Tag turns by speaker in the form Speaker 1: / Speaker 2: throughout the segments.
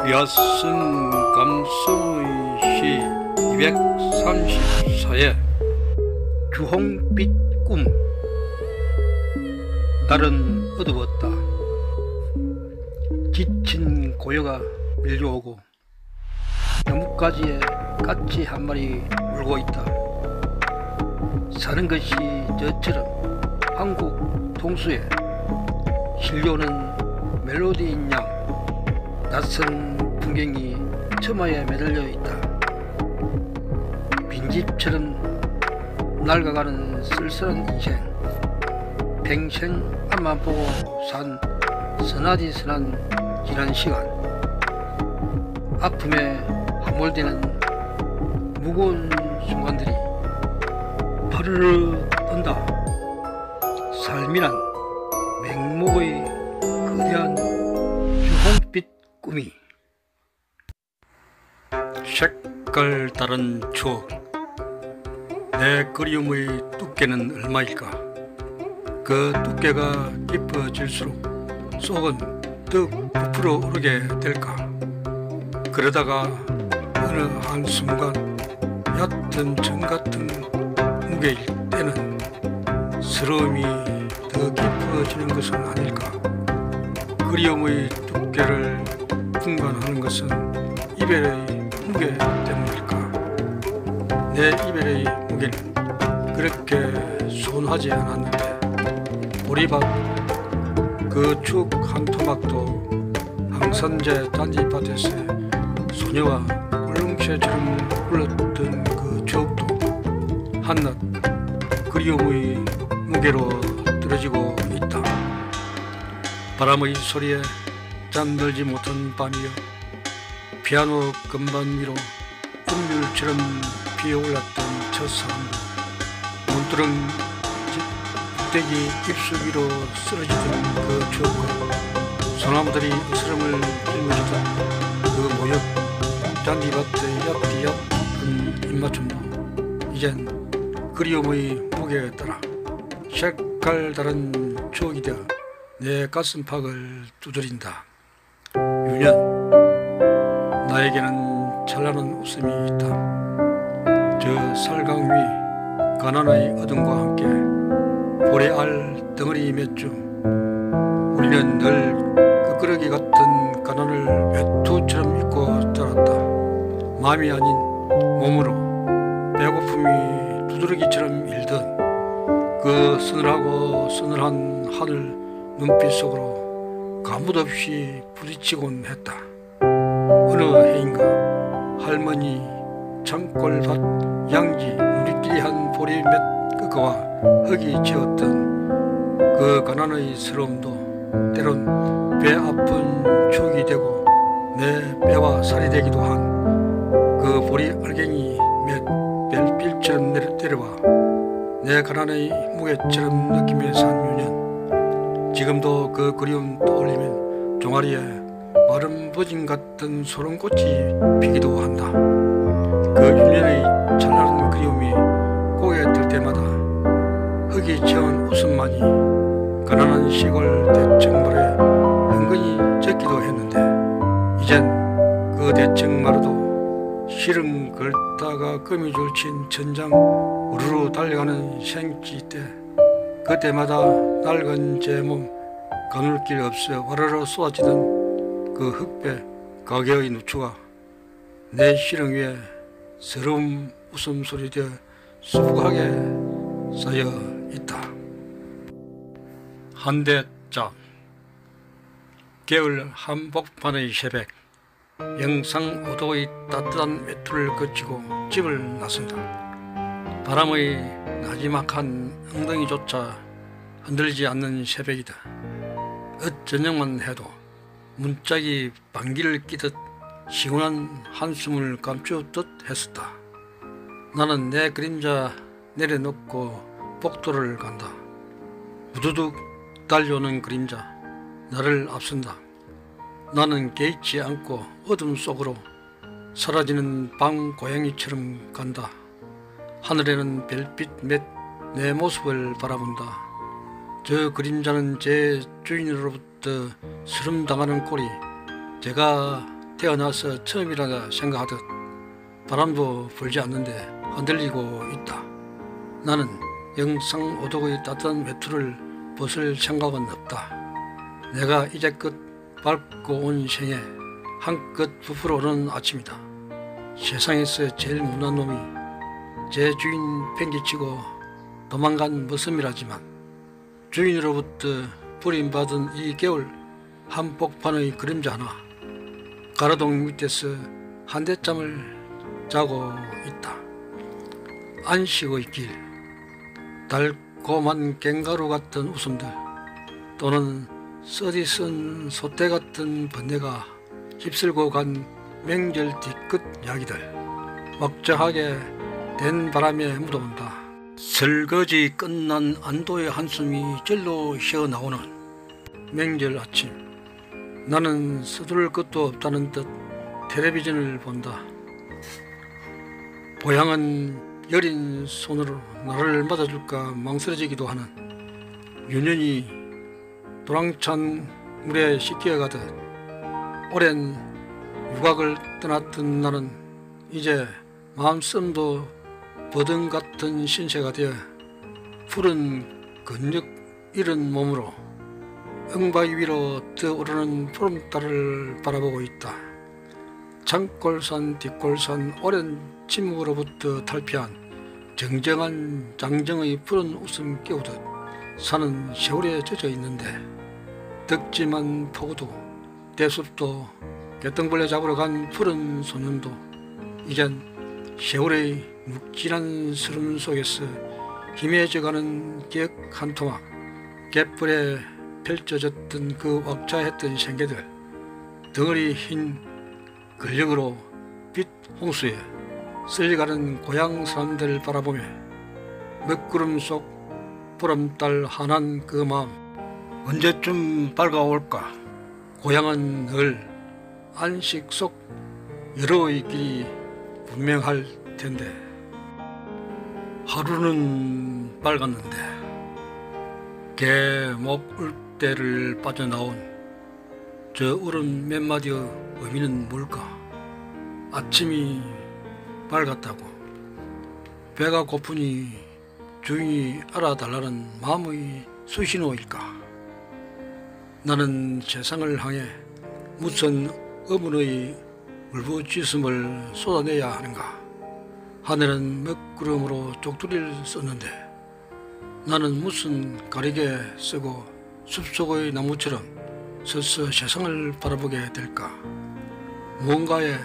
Speaker 1: 야슨 감성의 시 234회 주홍빛 꿈. 날은 어두웠다. 지친 고요가 밀려오고 나뭇가지에 까치 한 마리 울고 있다. 사는 것이 저처럼 한국 동수에 실려오는 멜로디인 양 낯선 풍경이 처마에 매달려 있다. 빈집처럼 낡아가는 쓸쓸한 인생, 평생 앞만 보고 산 서나디선한 지난 시간, 아픔에 함몰되는 무거운 순간들이 파르르 떤다. 삶이란 맹목의 거대한 주홍빛 꿈이. 색깔 다른 추억. 내 그리움의 두께는 얼마일까? 그 두께가 깊어질수록 속은 더 부풀어 오르게 될까? 그러다가 어느 한순간 얕은 정같은 무게일 때는 스러움이 더 깊어지는 것은 아닐까? 그리움의 두께를 분간하는 것은 이별의 무게 때문일까? 내 이별의 무게는 그렇게 소원하지 않았는데, 보리밭 그 축 한 토막도 항산제 잔디밭에서 소녀가 울릉새처럼 불렀던 그 추억도 한낱 그리움의 무게로 떨어지고 있다. 바람의 소리에 잠들지 못한 밤이여, 피아노 건반 위로 은율처럼 피어올랐던 첫사랑도, 문두렁 북대기 잎속 위로 쓰러지던 그 추억과 소나무들이 으스름을 짊어지던 그 모욕, 잔디밭의 얕디얕은 입맞춤도 이젠 그리움의 무게에 따라 색깔 다른 추억이 되어 내 가슴팍을 두드린다. 유년, 나에게는 찬란한 웃음이 있다. 저 살강 위 가난의 어둠과 함께 보레알 덩어리 몇 주, 우리는 늘 끄끄러기 같은 가난을 외투처럼 입고 자랐다. 마음이 아닌 몸으로 배고픔이 두드러기처럼 일던 그 서늘하고 서늘한 하늘 눈빛 속으로 가뭇없이 부딪히곤 했다. 어느 해인가 할머니 창골밭 양지 누리끼리 한 보리 몇 그거와 흙이 지었던 그 가난의 서러움도 때론 배 아픈 추억이 되고 내 뼈와 살이 되기도 한 그 보리 알갱이 몇 별빛처럼 내려와 내 가난의 무게처럼 느끼며 산 유년. 지금도 그 그리움 떠올리면 종아리에 마른 버짐 같은 소름꽃이 피기도 한다. 그 유년의 찬란한 그리움이 고개 들 때마다 흙이 채운 웃음만이 가난한 시골 대청마루에 은근히 적기도 했는데, 이젠 그 대청마루도 시름 걸다가 거미 줄친 천장 우르르 달려가는 생쥐 때, 그때마다 낡은 제 몸 가눌 길 없어 와르르 쏟아지던 그 흙배 가게의 누추가 내 시름 위에 서러움 웃음소리 되어 수북하게 쌓여 있다. 한대장. 겨울 한복판의 새벽, 영상 5도의 따뜻한 외투를 거치고 집을 나선다. 바람의 나지막한 엉덩이조차 흔들지 않는 새벽이다. 엇저녁만 해도 문짝이 방귀를 끼듯 시원한 한숨을 감추듯 했었다. 나는 내 그림자 내려놓고 복도를 간다. 우두둑 달려오는 그림자 나를 앞선다. 나는 개의치 않고 어둠 속으로 사라지는 밤고양이처럼 간다. 하늘에는 별빛 몇 내 모습을 바라본다. 저 그림자는 제 주인으로부터 스름당하는 꼴이 제가 태어나서 처음이라 생각하듯 바람도 불지 않는데 흔들리고 있다. 나는 영상 오독의 따뜻한 외투를 벗을 생각은 없다. 내가 이제껏 밟고 온 생에 한껏 부풀어 오르는 아침이다. 세상에서 제일 못난 놈이 제 주인 팽개치고 도망간 모습이라지만 주인으로부터 부림받은 이 겨울 한복판의 그림자 하나 가로등 밑에서 한대잠을 자고 있다. 안식의 길, 달콤한 갱가루 같은 웃음들 또는 써디쓴 소떼 같은 번뇌가 휩쓸고 간 명절 뒤끝 이야기들 막장하게 된 바람에 묻어온다. 설거지 끝난 안도의 한숨이 절로 쉬어나오는 명절 아침. 나는 서두를 것도 없다는 듯 텔레비전을 본다. 보양은 여린 손으로 나를 맞아줄까 망설여지기도 하는 유년이 도랑찬 물에 씻겨가듯 오랜 유곽을 떠났던 나는 이제 마음씀도 버든 같은 신세가 되어 푸른 근육 잃은 몸으로 응바위 위로 떠오르는 푸른달을 바라보고 있다. 창골산 뒷골산 오랜 침묵으로부터 탈피한 정정한 장정의 푸른 웃음 깨우듯 산은 세월에 젖어 있는데 덕지만 포구도 대숲도 개똥벌레 잡으러 간 푸른 소년도 이젠 세월의 묵진한 스름 속에서 희미해져가는 기억 한 토막, 갯불에 펼쳐졌던 그 왁자했던 생계들, 덩어리 흰 근력으로 빛 홍수에 쓸려가는 고향 사람들을 바라보며 먹구름 속 보름달 환한 그 마음 언제쯤 밝아올까. 고향은 늘 안식 속 여러의 길이 분명할 텐데. 하루는 밝았는데 개목 울대를 빠져나온 저 울음 몇 마디의 의미는 뭘까? 아침이 밝았다고, 배가 고프니 주인이 알아달라는 마음의 수신호일까? 나는 세상을 향해 무슨 의문의 울부짖음을 쏟아내야 하는가? 하늘은 먹구름으로 쪽두리를 썼는데 나는 무슨 가리개 쓰고 숲속의 나무처럼 서서 세상을 바라보게 될까? 무언가에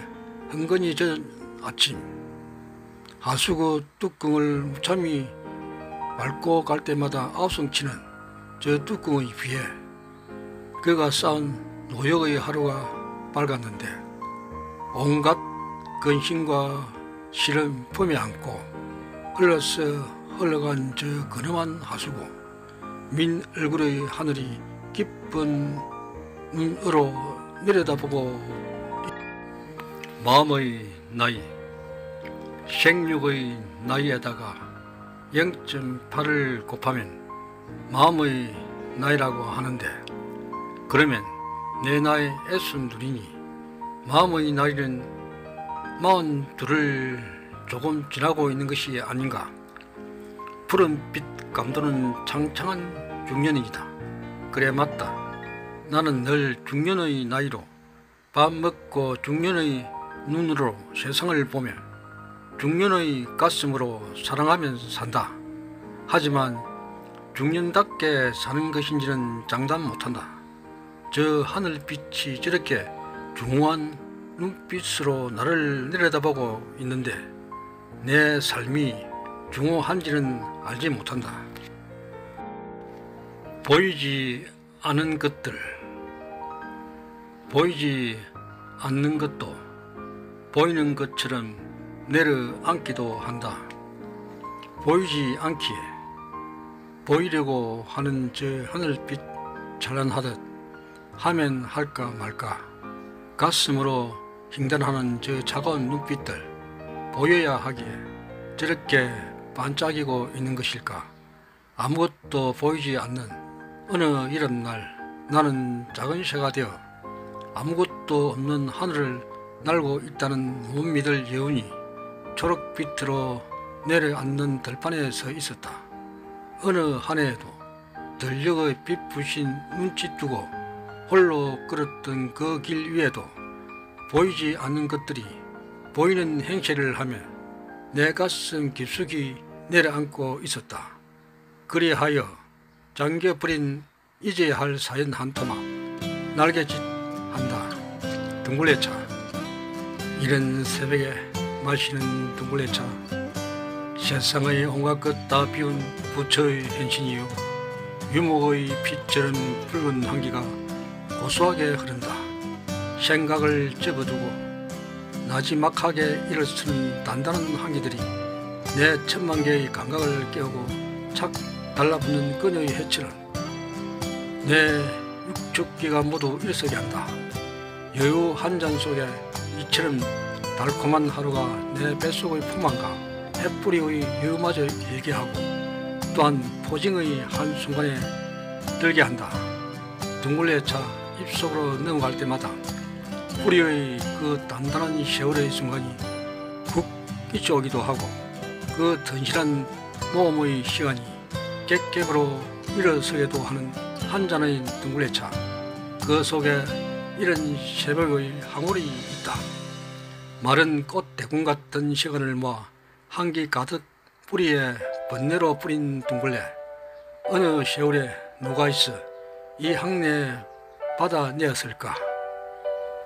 Speaker 1: 흥건히 젖은 아침, 하수구 뚜껑을 무참히 밟고 갈 때마다 아우성치는 저 뚜껑의 위에 그가 쌓은 노역의 하루가 밝았는데 온갖 근심과 시름 품에 안고 흘러서 흘러간 저 근엄한 하수구, 민 얼굴의 하늘이 깊은 눈으로 내려다보고 마음의 나이, 생육의 나이에다가 0.8을 곱하면 마음의 나이라고 하는데, 그러면 내 나이 62이니 마음의 나이는 42를 조금 지나고 있는 것이 아닌가. 푸른빛 감도는 창창한 중년이다. 그래, 맞다. 나는 늘 중년의 나이로 밥 먹고 중년의 눈으로 세상을 보며 중년의 가슴으로 사랑하면서 산다. 하지만 중년답게 사는 것인지는 장담 못한다. 저 하늘빛이 저렇게 중후한 눈빛으로 나를 내려다보고 있는데 내 삶이 중후한지는 알지 못한다. 보이지 않은 것들, 보이지 않는 것도 보이는 것처럼 내려앉기도 한다. 보이지 않기에 보이려고 하는 저 하늘빛 찬란하듯 하면 할까 말까, 가슴으로 횡단하는 저 차가운 눈빛들 보여야 하기에 저렇게 반짝이고 있는 것일까? 아무것도 보이지 않는 어느 이런 날 나는 작은 새가 되어 아무것도 없는 하늘을 날고 있다는 못 믿을 여운이 초록빛으로 내려앉는 들판에 서 있었다. 어느 한 해에도 들녘의 빛 부신 눈짓 두고 홀로 걸었던 그 길 위에도 보이지 않는 것들이 보이는 행세를 하며 내 가슴 깊숙이 내려앉고 있었다. 그리하여 잠겨버린 잊어야 할 사연 한 토막 날개짓 한다. 둥글레차. 이른 새벽에 마시는 둥글레차. 세상의 온갖 것 다 비운 부처의 현신이요 유목의 빛처럼 붉은 향기가 고소하게 흐른다. 생각을 접어두고 나지막하게 일어서는 단단한 향기들이 내 천만 개의 감각을 깨우고 착 달라붙는 끈의 해치를 내 육축기가 모두 일어서게 한다. 여유 한 잔 속에 이처럼 달콤한 하루가 내 뱃속의 포만과 햇뿌리의 여유마저 일게 하고 또한 포징의 한순간에 들게 한다. 둥글레차 입속으로 넘어갈 때마다 뿌리의 그 단단한 세월의 순간이 훅 잊혀오기도 하고 그 튼실한 모험의 시간이 객객으로 일어서게도 하는 한 잔의 둥글레차. 그 속에 이런 새벽의 항울이 있다. 마른 꽃 대궁 같은 시간을 모아 향기 가득 뿌리에 번뇌로 뿌린 둥글레. 어느 세월에 누가 있어 이 향내에 받아내었을까.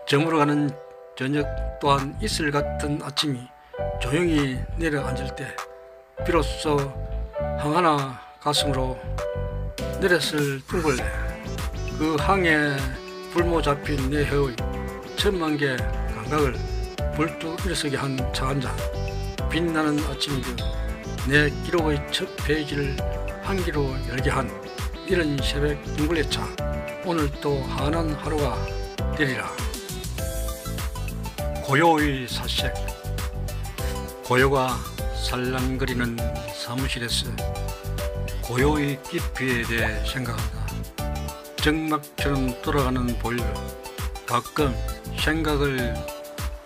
Speaker 1: 저물어가는 저녁 또한 이슬 같은 아침이 조용히 내려앉을 때 비로소 항하나 가슴으로 내렸을 둥글레. 그 항에 불모 잡힌 내 혀의 천만 개 감각을 불뚝 일어서게 한 차 한 잔. 빛나는 아침이고 내 기록의 첫 페이지를 한기로 열게 한 이런 새벽 둥글레차. 오늘 또 환한 하루가 되리라. 고요의 사색. 고요가 살랑거리는 사무실에서 고요의 깊이에 대해 생각한다. 정막처럼 돌아가는 보일러. 가끔 생각을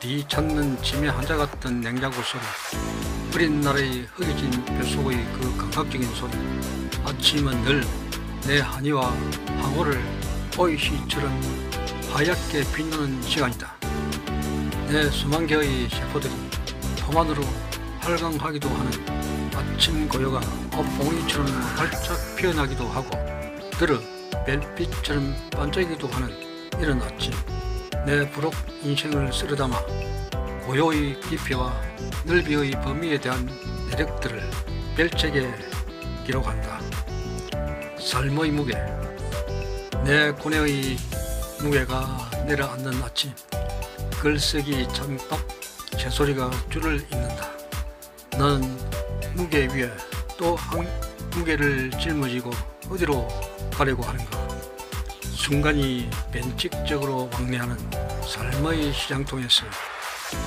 Speaker 1: 뒤찾는 짐의 한자 같은 냉장고 소리. 어린 날의 흑해진 뱃속의 그 감각적인 소리. 아침은 늘 내 한이와 항호를 오이시처럼 하얗게 빛나는 시간이다. 내 수만 개의 세포들이 포만으로 활강하기도 하는 아침 고요가 꽃봉이처럼 활짝 피어나기도 하고 들어 별빛처럼 반짝이기도 하는 이런 아침. 내 부록 인생을 쓸어담아 고요의 깊이와 넓이의 범위에 대한 내력들을 별책에 기록한다. 삶의 무게. 내 고뇌의 무게가 내려앉는 아침. 글쓰기 창밖 새소리가 줄을 잇는다. 나는 무게 위에 또 한 무게를 짊어지고 어디로 가려고 하는가. 순간이 변칙적으로 왕래하는 삶의 시장통에서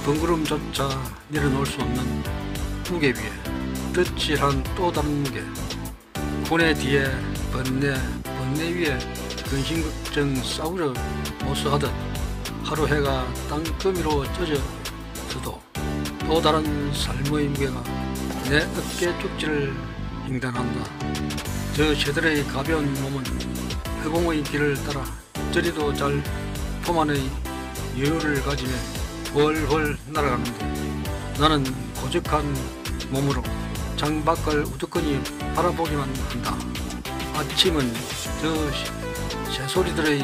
Speaker 1: 번거로움조차 내려놓을 수 없는 무게 위에 덧칠한 또 다른 무게. 고뇌 뒤에 번뇌, 번뇌 위에 근심걱정 싸우려 모수하듯 하루 해가 땅거미로 젖어서도 또 다른 삶의 무게가 내 어깨 쪽지를 횡단한다. 저 새들의 가벼운 몸은 허공의 길을 따라 저리도 잘 포만의 여유를 가지며 훨훨 날아가는데 나는 고적한 몸으로 창밖을 우두커니 바라보기만 한다. 아침은 저 새소리들의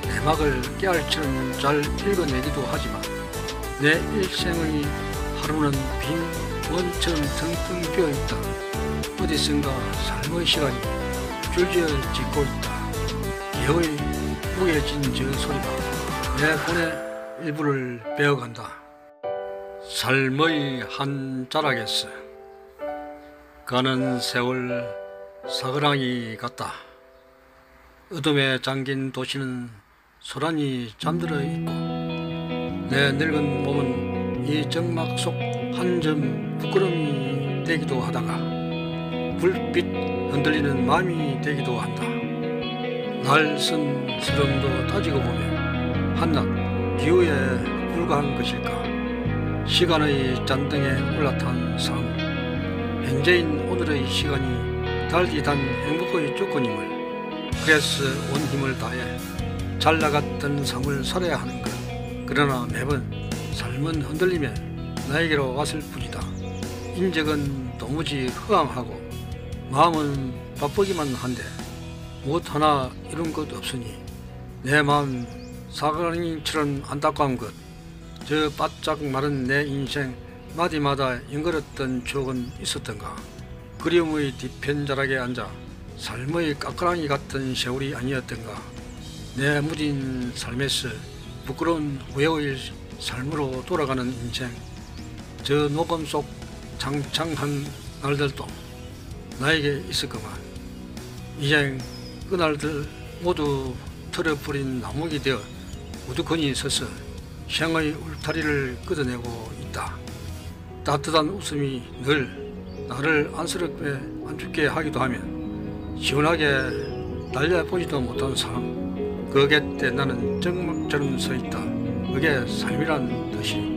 Speaker 1: 내막을 깨알처럼 잘 읽어내기도 하지만 내 일생의 하루는 빈 원처럼 텅텅 비어있다. 어디선가 삶의 시간이 줄지어 짓고 있다. 개의 무게진 저 소리가 내 고뇌 일부를 베어간다. 삶의 한 자락에서 가는 세월 사그랑이 같다. 어둠에 잠긴 도시는 소란히 잠들어 있고 내 늙은 몸은 이 정막 속 한 점 부끄러움이 되기도 하다가 불빛 흔들리는 마음이 되기도 한다. 날선 스름도 따지고 보면 한낮 기후에 불과한 것일까? 시간의 잔등에 올라탄 삶, 현재인 오늘의 시간이 달디 단 행복의 조건임을, 그래서 온 힘을 다해 잘 나갔던 삶을 살아야 하는 것. 그러나 매번 삶은 흔들림에 나에게로 왔을 뿐이다. 인적은 도무지 허황하고 마음은 바쁘기만 한데 무엇 하나 이룬 것 없으니 내 마음 사그라니처럼 안타까운 것. 저 바짝 마른 내 인생 마디마다 잉그렸던 추억은 있었던가? 그리움의 뒤편자락에 앉아 삶의 까까랑이 같은 세월이 아니었던가? 내 무딘 삶에서 부끄러운 후회의 삶으로 돌아가는 인생. 저 녹음 속 창창한 날들도 나에게 있었구만. 이젠 그날들 모두 털어버린 나무가 되어 우두커니 서서 생의 울타리를 걷어내고 있다. 따뜻한 웃음이 늘 나를 안쓰럽게 안죽게 하기도 하면 시원하게 달려보지도 못한 사람, 그 곁에 나는 정막처럼 서 있다. 그게 삶이란 뜻이